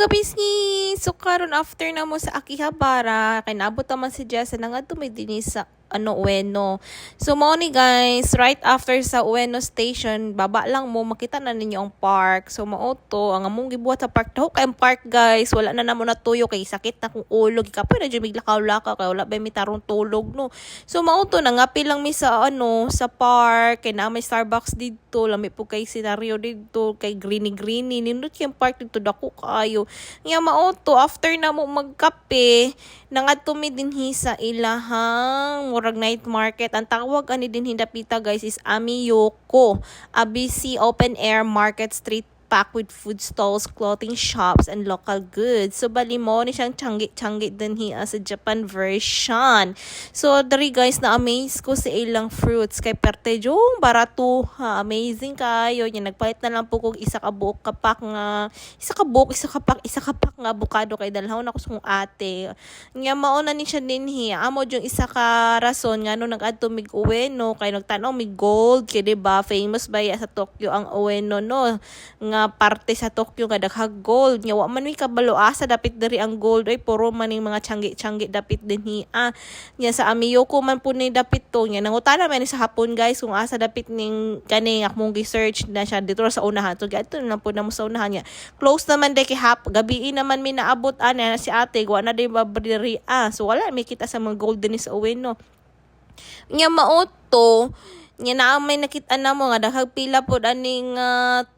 gabis ni so karon after na mo sa Akihabara kay naabot naman si Jessa na nga dumidini sa Ueno. So mo ni guys, right after sa Ueno station, baba lang mo makita na ninyo ang park. So mao to ang among gibuhat sa park daw kay park guys, wala na namo natuyo kay sakit na kung ulo gikapoy na jud miglakaw-lakaw kay wala ba mi tarong tulog no. So mao to nangapi lang mi sa sa park kay na may Starbucks dito, lami po kay scenario dito kay greeny nindot kay park dito dako kayo. Nya mao to after na mo magkape nangadto mi dinhi sa ilahang murag night market. Ang tawag ani din hindapita guys is Amiyoko, ABC Open Air Market Street packed with food stalls, clothing shops, and local goods. So, bali mo ni siyang tiyanggi din hiya sa Japan version. So, dari guys, na-amaze ko sa ilang fruits. Kay perte yung barato, ha, amazing kayo. Yan, nagpalit na lang po kung isa ka kapak nga avocado kay dalhaw na ko sa kong ate. Nga mauna ni siya din hiya. Amo yung isa ka rason nga no nag-adto mig Ueno kay nagtanaw mig gold kay diba famous ba sa Tokyo ang Ueno no nga parte sa Tokyo nga daghang gold nya wa man mi kabalo asa dapit diri ang gold ay puro maning mga tiyanggi dapit din hiya nya sa Amiyoko man po ni dapit to nya nangutana man sa hapon guys kung asa dapit ning kani akong gi-search na siya dito sa unahan so gadto na po na mo sa unahan nya close naman day kay gabi naman mi naabot ana si ate wa na day babri so wala mi kita sa mga gold din sa Ueno nya mauto nya na may nakita na mo nga daghang pila pod aning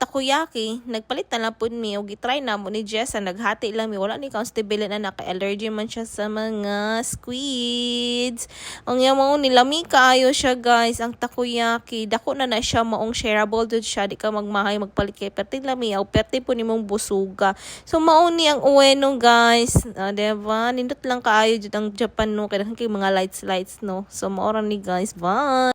takoyaki nagpalit na lang pod mi og gitry na mo ni Jessa naghati lang mi wala ni constable na naka-allergy man siya sa mga squids ang mo nilami kaayo siya guys ang takoyaki dako na siya maong shareable jud siya di ka magmahay magpalit kay perti lami o perti po nimong busuga so mao ni ang Ueno guys diba nindot lang kaayo jud ang Japan no kay mga lights no so mao ra ni guys bye.